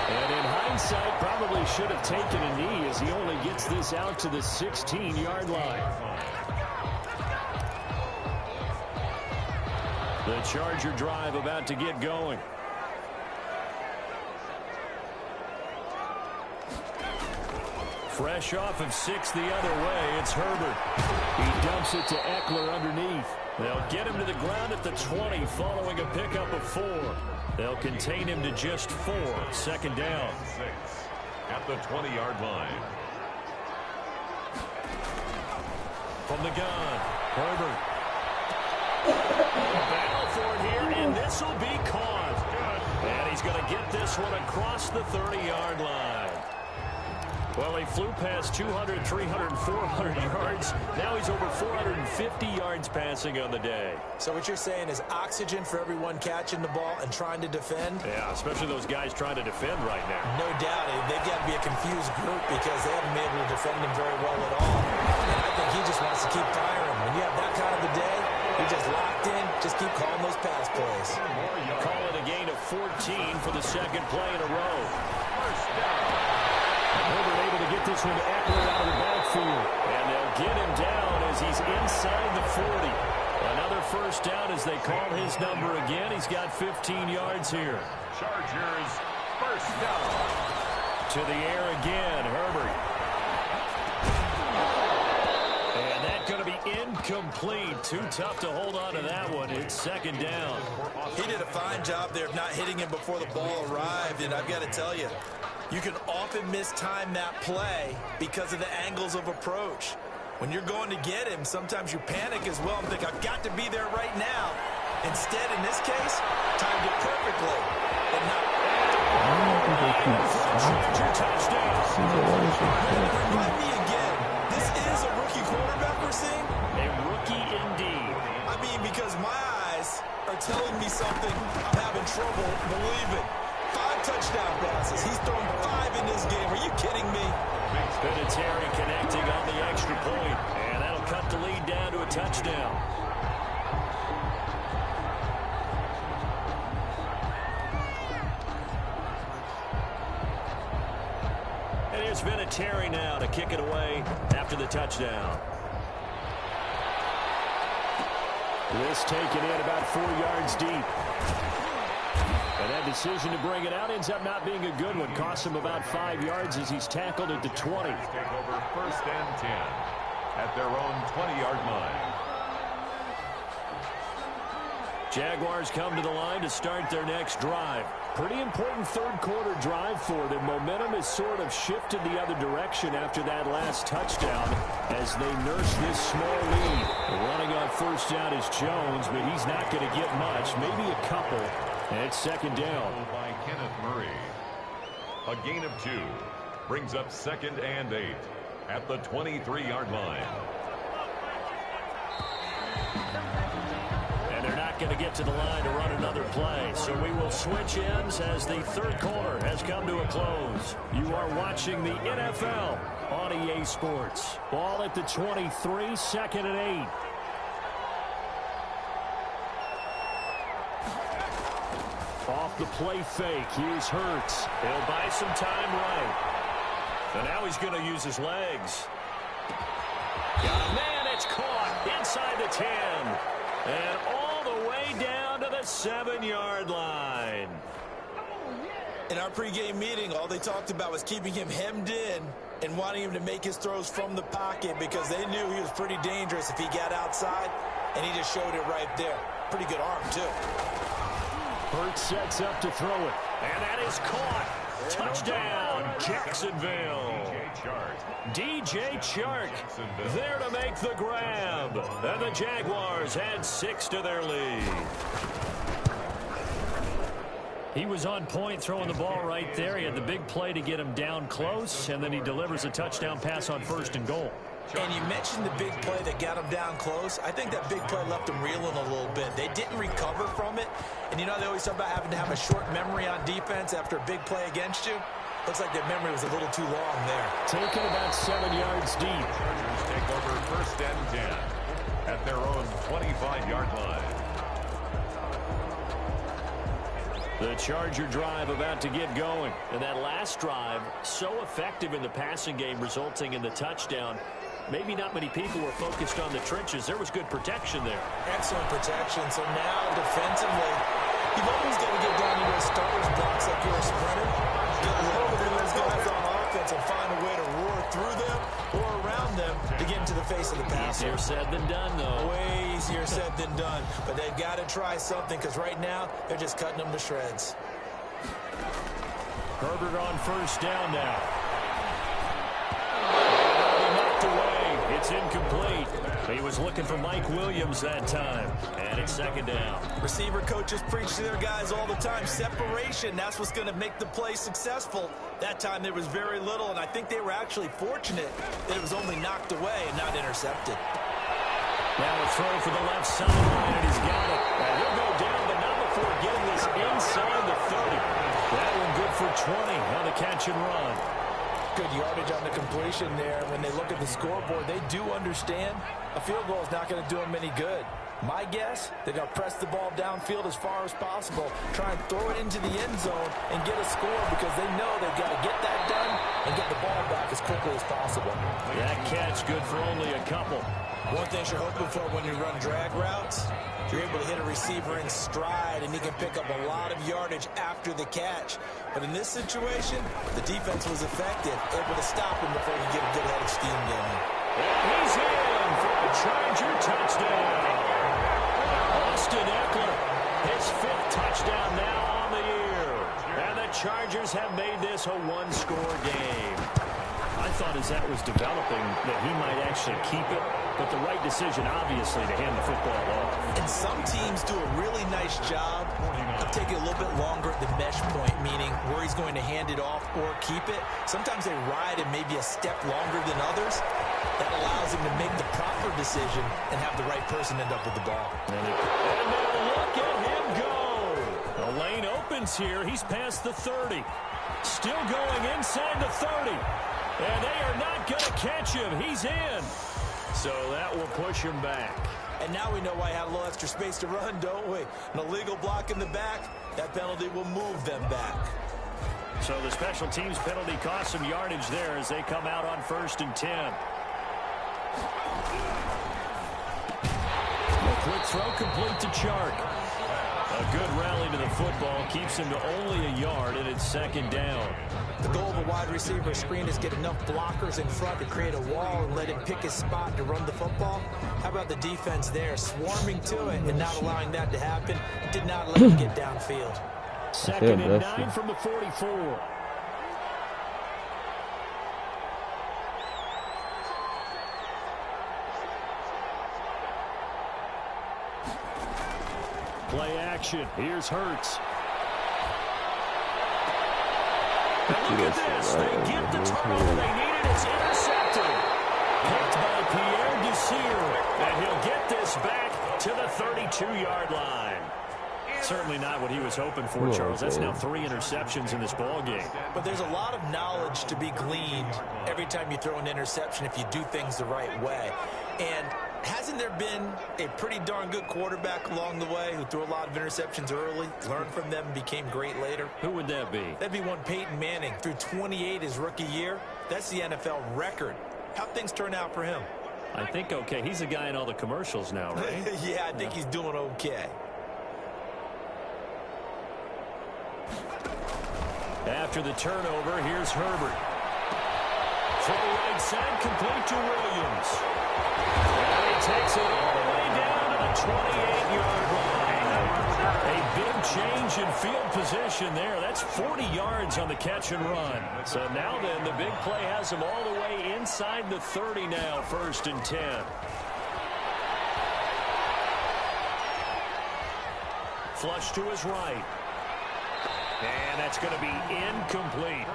C: And in hindsight, probably should have taken a knee as he only gets this out to the 16-yard line. The Charger drive about to get going. Fresh off of 6 the other way, it's Herbert. He dumps it to Eckler underneath. They'll get him to the ground at the 20 following a pickup of 4. They'll contain him to just 4. 2nd down.
D: 6 at the 20-yard line.
C: From the gun, Herbert. Battle for it here, and this will be caught. And he's going to get this one across the 30-yard line. Well, he flew past 200, 300, 400 yards. Now he's over 450 yards passing on the day.
F: So what you're saying is oxygen for everyone catching the ball and trying to defend?
C: Yeah, especially those guys trying to defend right now.
F: No doubt. They've got to be a confused group because they haven't been able to defend him very well at all. And I think he just wants to keep firing. When you have that kind of a day, you're just locked in. Just keep calling those pass plays.
C: Call it a gain of 14 for the 2nd play in a row.
D: First down.
C: Herbert able to get this one to Eckler out of the backfield. And they'll get him down as he's inside the 40. Another 1st down as they call his number again. He's got 15 yards here.
D: Chargers, 1st down.
C: To the air again, Herbert. And that's going to be incomplete. Too tough to hold on to that one. It's 2nd down.
F: He did a fine job there of not hitting him before the ball arrived. And I've got to tell you, you can often mistime that play because of the angles of approach. When you're going to get him, sometimes you panic as well and think, I've got to be there right now. Instead, in this case, timed it perfectly. But not. Remind me again, this is a rookie quarterback we're seeing?
C: A rookie indeed.
F: I mean, because my eyes are telling me something I'm having trouble believing. 5 touchdown passes. He's thrown 5 in this game. Are you kidding me?
C: Vinatieri connecting on the extra point, and that'll cut the lead down to a touchdown. And here's Vinatieri now to kick it away after the touchdown. This taken in about 4 yards deep. And that decision to bring it out ends up not being a good one. Costs him about 5 yards as he's tackled at the 20.
D: Take over 1st and 10 at their own 20-yard line.
C: Jaguars come to the line to start their next drive. Pretty important third-quarter drive for them. Momentum has sort of shifted the other direction after that last touchdown as they nurse this small lead. Running on first down is Jones, but he's not going to get much, maybe a couple. And it's 2nd down.
D: By Kenneth Murray. A gain of 2 brings up 2nd and 8 at the 23-yard line.
C: And they're not going to get to the line to run another play. So we will switch ends as the third quarter has come to a close. You are watching the NFL on EA Sports. Ball at the 23, 2nd and 8. Off the play fake, here's Hurts. He'll buy some time right. And now he's going to use his legs. Got a man, it's caught inside the 10. And all the way down to the 7-yard line.
F: In our pregame meeting, all they talked about was keeping him hemmed in and wanting him to make his throws from the pocket because they knew he was pretty dangerous if he got outside, and he just showed it right there. Pretty good arm, too.
C: Hurts sets up to throw it, and that is caught. Touchdown, Jacksonville. DJ Chark there to make the grab. And the Jaguars add 6 to their lead. He was on point throwing the ball right there. He had the big play to get him down close, and then he delivers a touchdown pass on 1st and goal.
F: And you mentioned the big play that got him down close. I think that big play left him reeling a little bit. They didn't recover from it. And you know they always talk about having to have a short memory on defense after a big play against you. Looks like their memory was a little too long there.
C: Taken about 7 yards deep.
D: Chargers take over 1st and 10 at their own 25-yard line.
C: The Charger drive about to get going. And that last drive, so effective in the passing game, resulting in the touchdown. Maybe not many people were focused on the trenches. There was good protection there.
F: Excellent protection. So now, defensively, you've always got to get down to those starters blocks like you're a sprinter. Get low to those guys on offense and find a way to roar through them or around them to get into the face of the passer.
C: Easier said than done, though.
F: Way easier said than done. But they've got to try something because right now, they're just cutting them to shreds.
C: Herbert on 1st down now. Knocked away. It's incomplete. He was looking for Mike Williams that time. And it's 2nd down.
F: Receiver coaches preach to their guys all the time. Separation, that's what's going to make the play successful. That time there was very little, and I think they were actually fortunate that it was only knocked away and not intercepted.
C: Now a throw for the left sideline, and he's got it. And he'll go down, but not before getting this inside the 30. That one good for 20 on the catch and run.
F: Good yardage on the completion there. When they look at the scoreboard, they do understand a field goal is not going to do them any good. My guess, they're going to press the ball downfield as far as possible, try and throw it into the end zone and get a score because they know they've got to get that done and get the ball back as quickly as possible.
C: That catch good for only a couple.
F: One thing you're hoping for when you run drag routes, you're able to hit a receiver in stride and he can pick up a lot of yardage after the catch. But in this situation, the defense was effective, able to stop him before he get a good head of steam going.
C: And he's in for a Charger touchdown. Austin Eckler, his 5th touchdown now on the year. And the Chargers have made this a one-score game. I thought as that was developing that he might actually keep it, but the right decision, obviously, to hand the football off.
F: And some teams do a really nice job of taking a little bit longer at the mesh point, meaning where he's going to hand it off or keep it. Sometimes they ride it maybe a step longer than others. That allows him to make the proper decision and have the right person end up with the ball.
C: And now look at him go. The lane opens here. He's past the 30. Still going inside the 30. And they are not going to catch him. He's in. So that will push him back.
F: And now we know why I had a little extra space to run, don't we? An illegal block in the back. That penalty will move them back.
C: So the special teams penalty cost some yardage there as they come out on 1st and 10. A quick throw complete to Chark. A good rally to the football keeps him to only a yard, and it's 2nd down.
F: The goal of a wide receiver screen is get enough blockers in front to create a wall and let him pick his spot to run the football. How about the defense there, swarming to it and not allowing that to happen? Did not let him get downfield.
C: 2nd and 9 from the 44. Play action. Here's Hurts. And look at this. They get the turnover they needed. It's intercepted. Picked by Pierre Desir. And he'll get this back to the 32-yard line. Certainly not what he was hoping for, Charles. That's now 3 interceptions in this ball game.
F: But there's a lot of knowledge to be gleaned every time you throw an interception if you do things the right way. And hasn't there been a pretty darn good quarterback along the way who threw a lot of interceptions early, learned from them, became great later?
C: Who would that be?
F: That'd be one Peyton Manning. Threw 28 his rookie year. That's the NFL record. How'd things turn out for him?
C: I think okay. He's a guy in all the commercials now, right?
F: Yeah, I think he's doing okay.
C: After the turnover, here's Herbert. From the right side, complete to Williams. And he takes it all the way down to the 28-yard line. A big change in field position there. That's 40 yards on the catch and run. So now then, the big play has him all the way inside the 30 now, 1st and 10. Flush to his right. And that's going to be incomplete.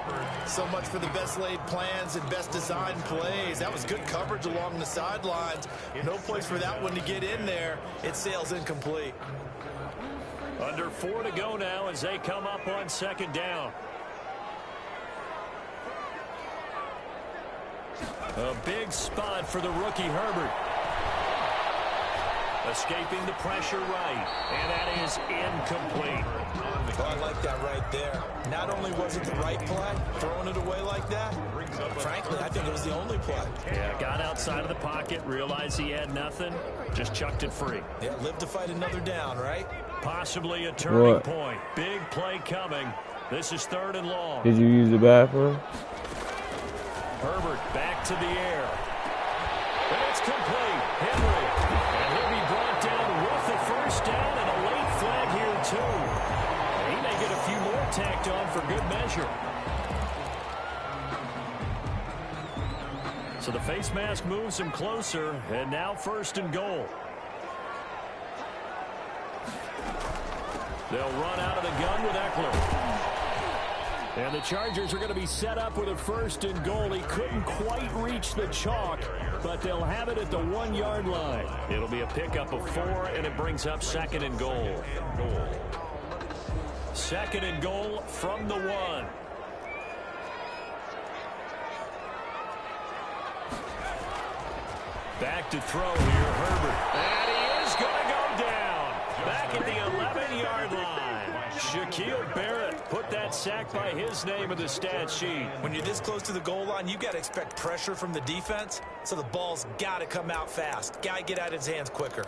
F: So much for the best laid plans and best designed plays. That was good coverage along the sidelines. No place for that one to get in there. It sails incomplete.
C: Under 4 to go now as they come up on 2nd down. A big spot for the rookie Herbert. Escaping the pressure right. And that is incomplete.
F: Oh, I like that right there. Not only was it the right play, throwing it away like that, frankly, I think it was the only play.
C: Yeah, got outside of the pocket, realized he had nothing, just chucked it free.
F: Yeah, live to fight another down, right?
C: Possibly a turning point. Big play coming. This is 3rd and long.
E: Did you use the bathroom?
C: Herbert back to the air. And it's complete. Henry. And he'll be brought down with the 1st down and a late flag here too. He may get a few more tacked on for good measure. So the face mask moves him closer, and now 1st and goal. They'll run out of the gun with Eckler. And the Chargers are going to be set up with a 1st and goal. He couldn't quite reach the chalk, but they'll have it at the 1-yard line. It'll be a pickup of 4, and it brings up 2nd and goal. 2nd and goal from the 1. Back to throw here, Herbert. And he is going to go down. Back at the 11-yard line. Shaquille Barrett put that sack by his name in the stat sheet.
F: When you're this close to the goal line, you've got to expect pressure from the defense, so the ball's got to come out fast. Got to get out of his hands quicker.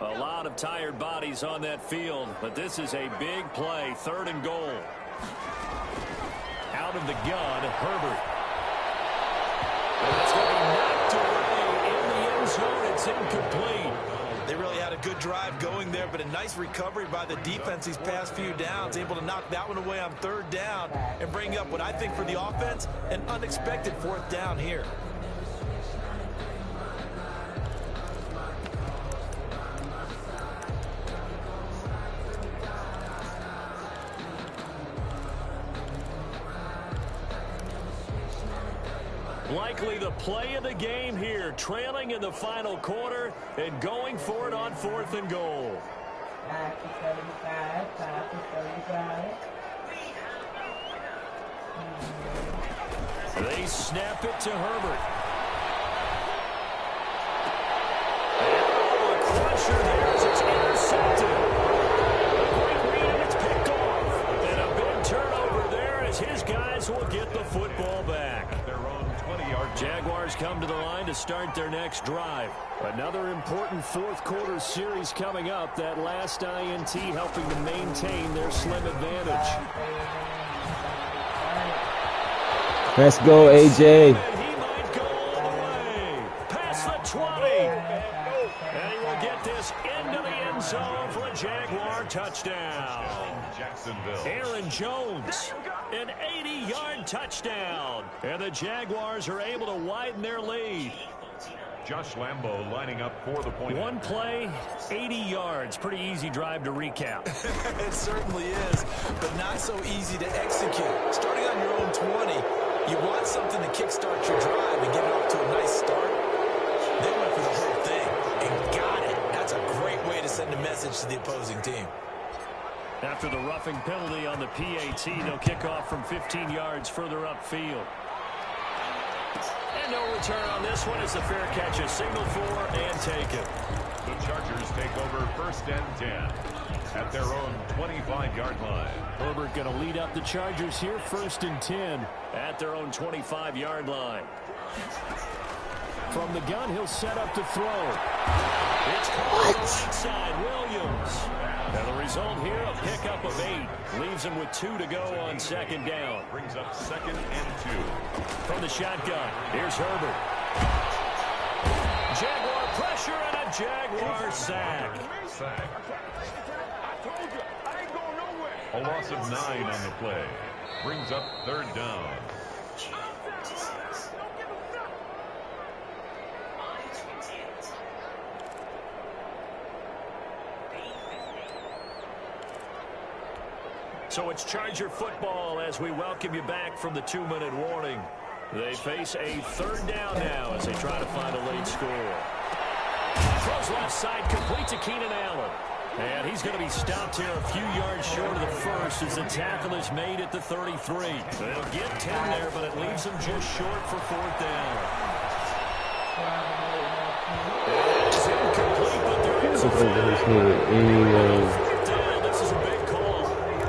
C: A lot of tired bodies on that field, but this is a big play. 3rd and goal. Out of the gun, Herbert. And it's going to be knocked away in the end zone. It's incomplete.
F: They really had a good drive going there, but a nice recovery by the defense these past few downs, able to knock that one away on 3rd down and bring up what I think for the offense, an unexpected 4th down here.
C: Likely the play of the game here, trailing in the final quarter and going for it on 4th and goal.
B: 5-35, 5-35.
C: They snap it to Herbert. And a crusher there as it's intercepted. A great read and it's picked off. And a big turnover there as his guys will get the football back. Jaguars come to the line to start their next drive. Another important 4th quarter series coming up. That last INT helping to maintain their slim advantage.
E: Let's go, AJ.
C: And he might go all the way. Past the 20. And he will get this into the end zone for a Jaguar touchdown. Aaron Jones, an 80-yard touchdown. And the Jaguars are able to widen their lead.
D: Josh Lambo lining up for the point.
C: One play, 80 yards. Pretty easy drive to recap.
F: It certainly is, but not so easy to execute. Starting on your own 20, you want something to kickstart your drive and get it off to a nice start. They went for the whole thing and got it. That's a great way to send a message to the opposing team.
C: After the roughing penalty on the PAT, they'll kick off from 15 yards further upfield. And no return on this one as the fair catch is signaled for and taken.
D: The Chargers take over 1st and 10 at their own 25-yard line.
C: Herbert going to lead up the Chargers here, 1st and 10 at their own 25-yard line. From the gun, he'll set up to throw. It's caught on the right side, Williams. And the result here, a pickup of 8. Leaves him with 2 to go on 2nd down.
D: Brings up 2nd and 2.
C: From the shotgun, here's Herbert. Jaguar pressure and a Jaguar sack.
D: A loss of 9 on the play. Brings up 3rd down.
C: So it's Charger football as we welcome you back from the 2-minute warning. They face a 3rd down now as they try to find a late score. Throws left side, complete to Keenan Allen. And he's going to be stopped here a few yards short of the first as the tackle is made at the 33. They'll get 10 there, but it leaves them just short for 4th down. It's incomplete, but there is a This is a big call.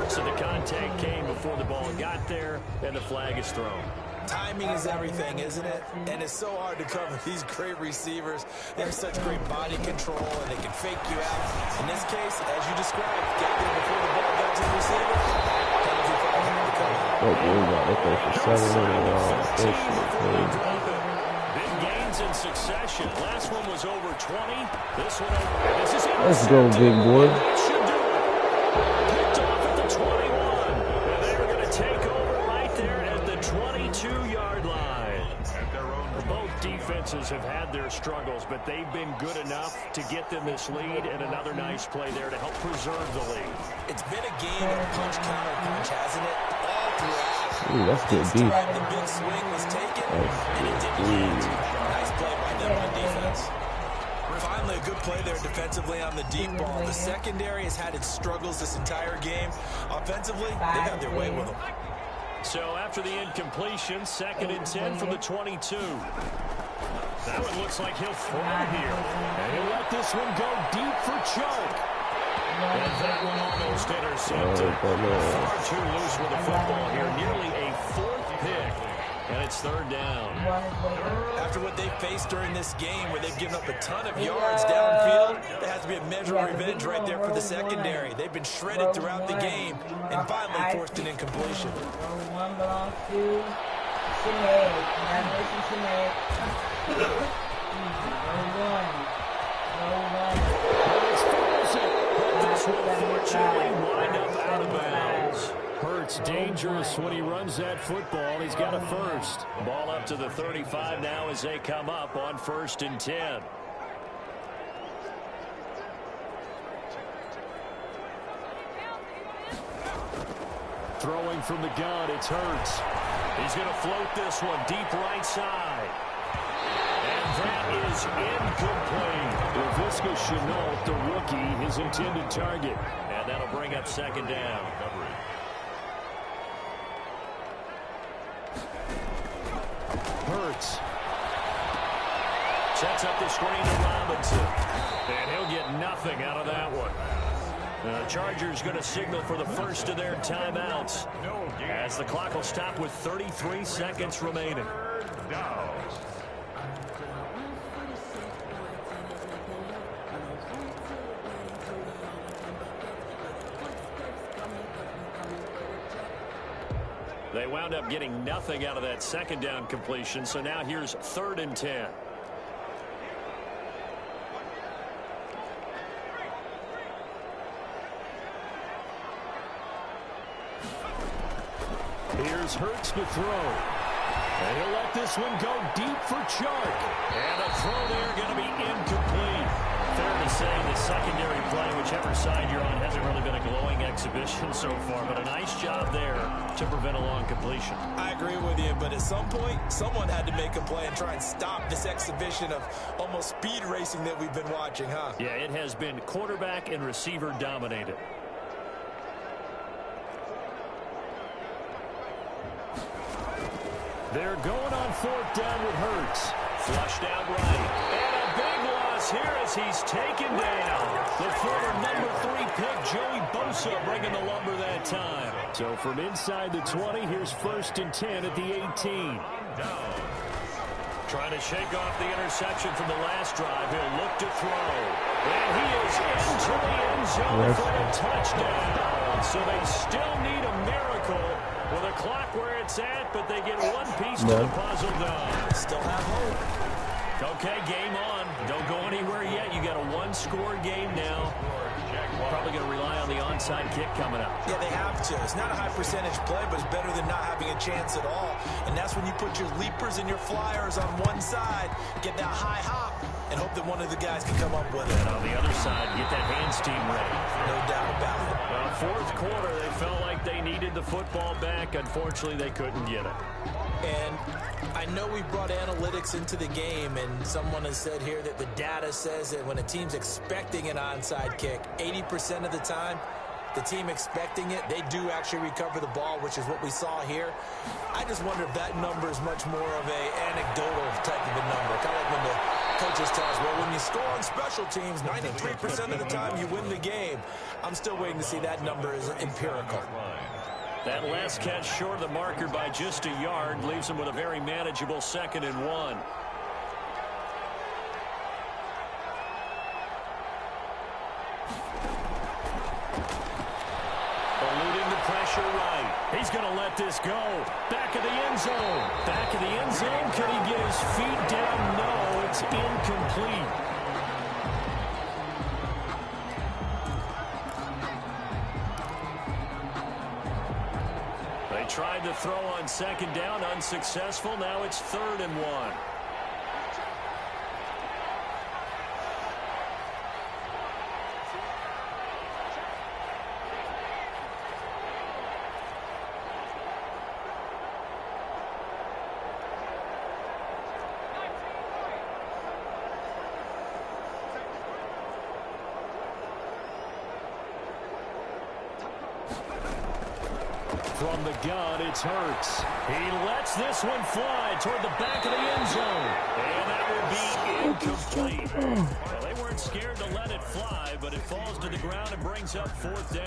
C: So the contact came before the ball got there, and the flag is thrown.
F: Timing is everything, isn't it? And it's so hard to cover these great receivers. They have such great body control, and they can fake you out. In this case, as you described, got there before the ball got to the receiver. Penalty flag had to come out.
C: Big gains in succession. Last one was over 20. This one over. This is
E: Let's go, big boy.
C: Should do it. Picked off at the 21. And they're going to take over right there at the 22-yard line. Both defenses have had their struggles, but they've been good enough to get them this lead, and another nice play there to help preserve the lead.
F: It's been a game of punch counter punch, hasn't it? All throughout.
E: Ooh, that's good deep.
F: The big swing was taken, and it didn't hit. Nice play by them on defense. Finally, a good play there defensively on the deep ball. The secondary has had its struggles this entire game. Offensively, they've had their way with them.
C: So after the incompletion, 2nd and 10 from the 22. That one looks like he'll throw here. And he'll let this one go deep for choke. And that one almost intercepted. Far too loose with the football here. Nearly a 4th pick. And it's 3rd down.
F: After what they faced during this game where they've given up a ton of yards downfield, there has to be a measure of revenge right there for the secondary. They've been shredded throughout the game and finally forced an incompletion.
B: Row 1 belongs to Sinead. Congratulations, Sinead. Row 1.
C: unfortunately wind up out of bounds. Hurts dangerous when he runs that football. He's got a first. Ball up to the 35 now as they come up on 1st and 10. Throwing from the gun, it's Hurts. He's going to float this one deep right side. And that is incomplete. Laviska Shenault, the rookie, his intended target. And that'll bring up 2nd down. Hurts. Sets up the screen to Robinson. And he'll get nothing out of that one. The Chargers going to signal for the first of their timeouts as the clock will stop with 33 seconds remaining. They wound up getting nothing out of that 2nd down completion, so now here's 3rd and 10. Here's Hurts to throw. And he'll let this one go deep for Chark. And a throw there going to be incomplete. Fair to say the secondary play, whichever side you're on, hasn't really been a glowing exhibition so far, but a nice job there to prevent a long completion.
F: I agree with you, but at some point, someone had to make a play and try and stop this exhibition of almost speed racing that we've been watching, huh?
C: Yeah, it has been quarterback and receiver dominated. They're going on 4th down with Hurts. Flushed out right. And a big loss here as he's taken down. The former number 3 pick, Joey Bosa, bringing the lumber that time. So from inside the 20, here's 1st and 10 at the 18. Trying to shake off the interception from the last drive. He'll look to throw. And he is into the end zone for a touchdown. So they still need a miracle with a clock where it's at, but they get one piece to the puzzle done.
F: Still have hope.
C: Okay, game on. Don't go anywhere yet. You got a one-score game now. Probably going to rely on the onside kick coming up.
F: Yeah, they have to. It's not a high percentage play, but it's better than not having a chance at all. And that's when you put your leapers and your flyers on one side, get that high hop, and hope that one of the guys can come up with it.
C: And on the other side, get that hands team ready.
F: No doubt about it.
C: Well, 4th quarter, they felt like they needed the football back. Unfortunately, they couldn't get it.
F: And I know we brought analytics into the game, and someone has said here that the data says that when a team's expecting an onside kick, 80% of the time, the team expecting it, they do actually recover the ball, which is what we saw here. I just wonder if that number is much more of a anecdotal type of a number. Kind of like when the coaches tell us, well, when you score on special teams, 93% of the time you win the game. I'm still waiting to see that number is empirical.
C: That last catch short of the marker by just a yard leaves them with a very manageable 2nd and 1. Eluding the pressure right. He's going to let this go. Back of the end zone. Back of the end zone. Can he get his feet down? No, it's incomplete. Tried to throw on 2nd down, unsuccessful. Now it's 3rd and 1. From the gun, it's Hurts. He lets this one fly toward the back of the end zone. And that will be incomplete. Well, they weren't scared to let it fly, but it falls to the ground and brings up 4th down.